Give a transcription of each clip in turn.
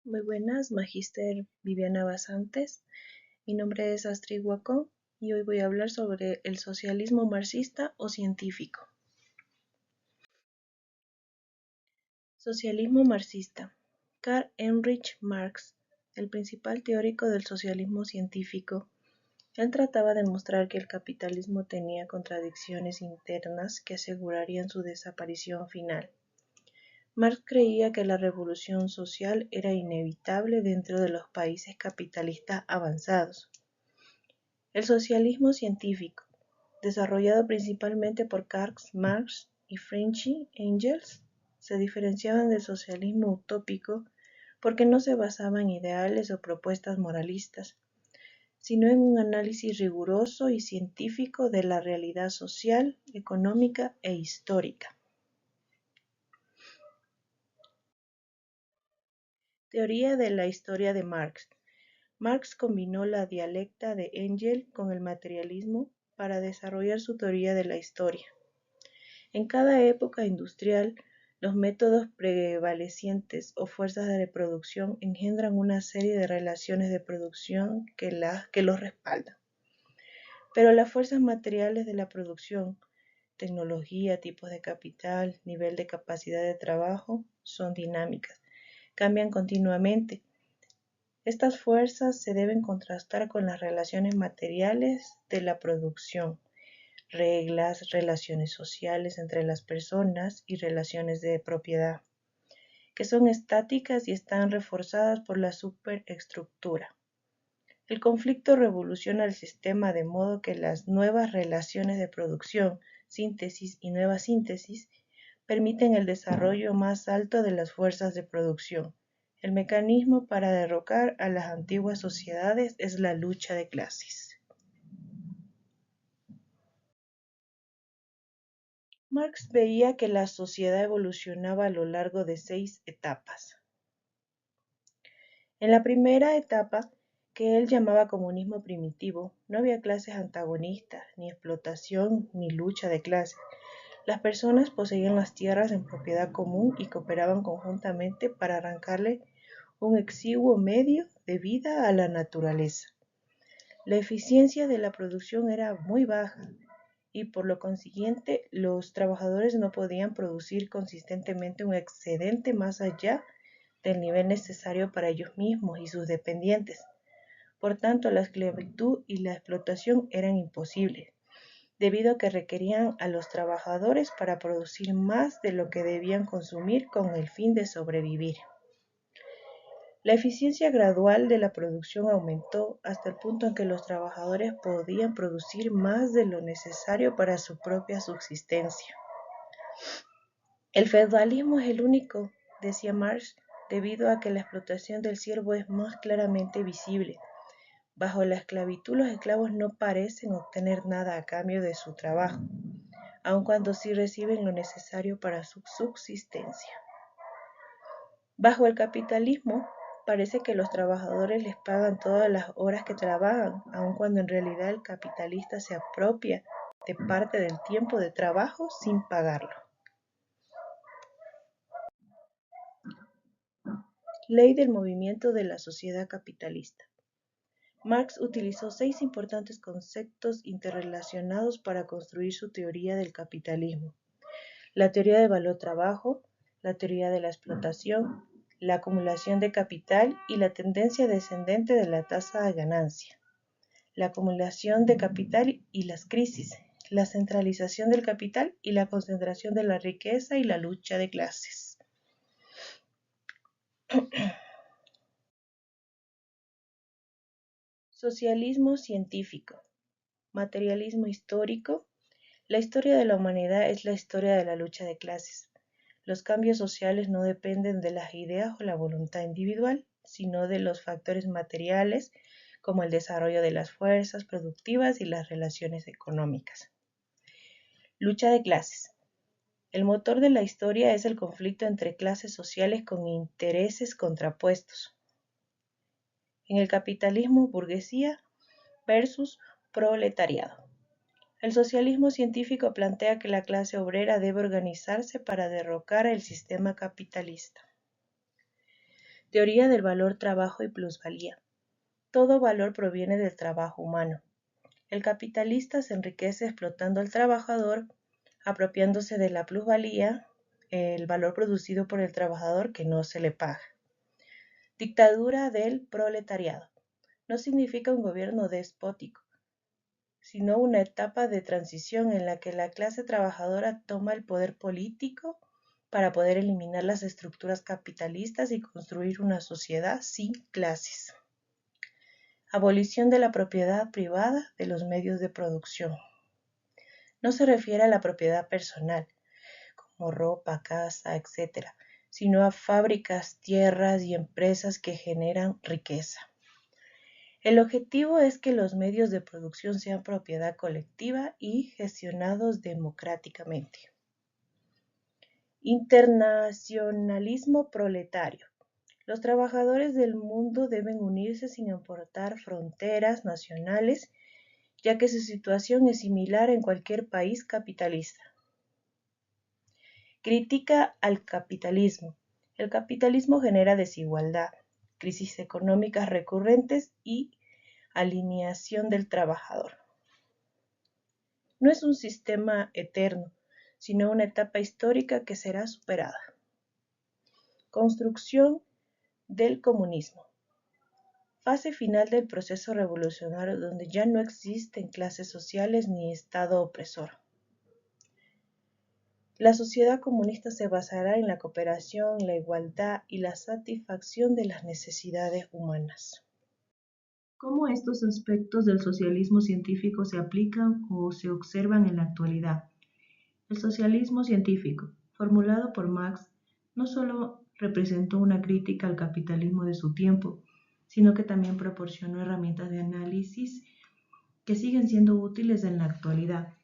Muy buenas, Magíster Viviana Basantes. Mi nombre es Astrid Huacón y hoy voy a hablar sobre el socialismo marxista o científico. Socialismo marxista. Karl Heinrich Marx, el principal teórico del socialismo científico. Él trataba de mostrar que el capitalismo tenía contradicciones internas que asegurarían su desaparición final. Marx creía que la revolución social era inevitable dentro de los países capitalistas avanzados. El socialismo científico, desarrollado principalmente por Karl Marx y Friedrich Engels, se diferenciaban del socialismo utópico porque no se basaba en ideales o propuestas moralistas, sino en un análisis riguroso y científico de la realidad social, económica e histórica. Teoría de la historia de Marx. Marx combinó la dialéctica de Engels con el materialismo para desarrollar su teoría de la historia. En cada época industrial, los métodos prevalecientes o fuerzas de reproducción engendran una serie de relaciones de producción que los respaldan. Pero las fuerzas materiales de la producción, tecnología, tipos de capital, nivel de capacidad de trabajo, son dinámicas, cambian continuamente. Estas fuerzas se deben contrastar con las relaciones materiales de la producción, reglas, relaciones sociales entre las personas y relaciones de propiedad, que son estáticas y están reforzadas por la superestructura. El conflicto revoluciona el sistema de modo que las nuevas relaciones de producción, síntesis y nueva síntesis permiten el desarrollo más alto de las fuerzas de producción. El mecanismo para derrocar a las antiguas sociedades es la lucha de clases. Marx veía que la sociedad evolucionaba a lo largo de 6 etapas. En la primera etapa, que él llamaba comunismo primitivo, no había clases antagonistas, ni explotación, ni lucha de clases. Las personas poseían las tierras en propiedad común y cooperaban conjuntamente para arrancarle un exiguo medio de vida a la naturaleza. La eficiencia de la producción era muy baja y por lo consiguiente los trabajadores no podían producir consistentemente un excedente más allá del nivel necesario para ellos mismos y sus dependientes. Por tanto, la esclavitud y la explotación eran imposibles, debido a que requerían a los trabajadores para producir más de lo que debían consumir con el fin de sobrevivir. La eficiencia gradual de la producción aumentó hasta el punto en que los trabajadores podían producir más de lo necesario para su propia subsistencia. El feudalismo es el único, decía Marx, debido a que la explotación del siervo es más claramente visible. Bajo la esclavitud los esclavos no parecen obtener nada a cambio de su trabajo, aun cuando sí reciben lo necesario para su subsistencia. Bajo el capitalismo, parece que los trabajadores les pagan todas las horas que trabajan, aun cuando en realidad el capitalista se apropia de parte del tiempo de trabajo sin pagarlo. Ley del movimiento de la sociedad capitalista. Marx utilizó 6 importantes conceptos interrelacionados para construir su teoría del capitalismo: la teoría del valor-trabajo, la teoría de la explotación, la acumulación de capital y la tendencia descendente de la tasa de ganancia, la acumulación de capital y las crisis, la centralización del capital y la concentración de la riqueza y la lucha de clases. Socialismo científico, materialismo histórico. La historia de la humanidad es la historia de la lucha de clases. Los cambios sociales no dependen de las ideas o la voluntad individual, sino de los factores materiales como el desarrollo de las fuerzas productivas y las relaciones económicas. Lucha de clases. El motor de la historia es el conflicto entre clases sociales con intereses contrapuestos. En el capitalismo, burguesía versus proletariado. El socialismo científico plantea que la clase obrera debe organizarse para derrocar el sistema capitalista. Teoría del valor, trabajo y plusvalía. Todo valor proviene del trabajo humano. El capitalista se enriquece explotando al trabajador, apropiándose de la plusvalía, el valor producido por el trabajador que no se le paga. Dictadura del proletariado. No significa un gobierno despótico, sino una etapa de transición en la que la clase trabajadora toma el poder político para poder eliminar las estructuras capitalistas y construir una sociedad sin clases. Abolición de la propiedad privada de los medios de producción. No se refiere a la propiedad personal, como ropa, casa, etc., sino a fábricas, tierras y empresas que generan riqueza. El objetivo es que los medios de producción sean propiedad colectiva y gestionados democráticamente. Internacionalismo proletario. Los trabajadores del mundo deben unirse sin importar fronteras nacionales, ya que su situación es similar en cualquier país capitalista. Crítica al capitalismo. El capitalismo genera desigualdad, crisis económicas recurrentes y alineación del trabajador. No es un sistema eterno, sino una etapa histórica que será superada. Construcción del comunismo. Fase final del proceso revolucionario donde ya no existen clases sociales ni Estado opresor. La sociedad comunista se basará en la cooperación, la igualdad y la satisfacción de las necesidades humanas. ¿Cómo estos aspectos del socialismo científico se aplican o se observan en la actualidad? El socialismo científico, formulado por Marx, no solo representó una crítica al capitalismo de su tiempo, sino que también proporcionó herramientas de análisis que siguen siendo útiles en la actualidad.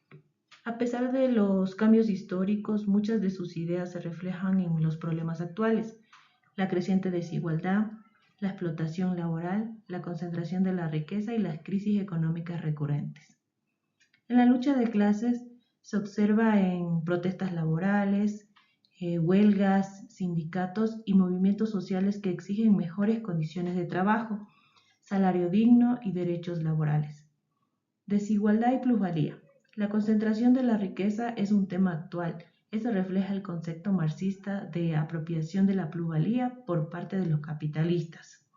A pesar de los cambios históricos, muchas de sus ideas se reflejan en los problemas actuales: la creciente desigualdad, la explotación laboral, la concentración de la riqueza y las crisis económicas recurrentes. En la lucha de clases se observa en protestas laborales, huelgas, sindicatos y movimientos sociales que exigen mejores condiciones de trabajo, salario digno y derechos laborales. Desigualdad y plusvalía. La concentración de la riqueza es un tema actual. Eso refleja el concepto marxista de apropiación de la plusvalía por parte de los capitalistas.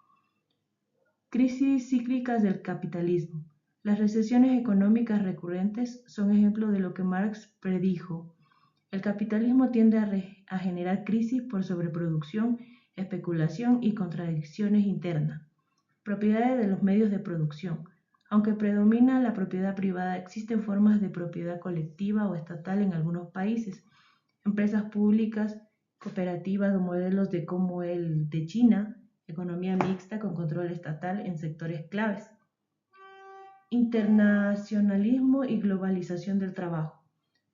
Crisis cíclicas del capitalismo. Las recesiones económicas recurrentes son ejemplo de lo que Marx predijo. El capitalismo tiende a generar crisis por sobreproducción, especulación y contradicciones internas. Propiedades de los medios de producción. Aunque predomina la propiedad privada, existen formas de propiedad colectiva o estatal en algunos países. Empresas públicas, cooperativas o modelos como el de China, economía mixta con control estatal en sectores claves. Internacionalismo y globalización del trabajo.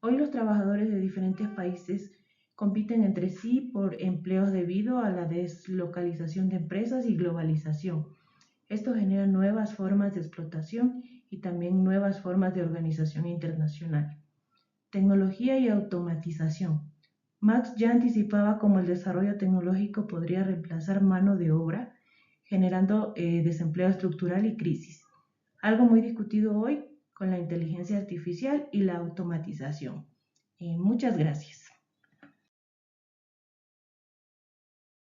Hoy los trabajadores de diferentes países compiten entre sí por empleos debido a la deslocalización de empresas y globalización. Esto genera nuevas formas de explotación y también nuevas formas de organización internacional. Tecnología y automatización. Marx ya anticipaba cómo el desarrollo tecnológico podría reemplazar mano de obra, generando desempleo estructural y crisis. Algo muy discutido hoy con la inteligencia artificial y la automatización. Muchas gracias.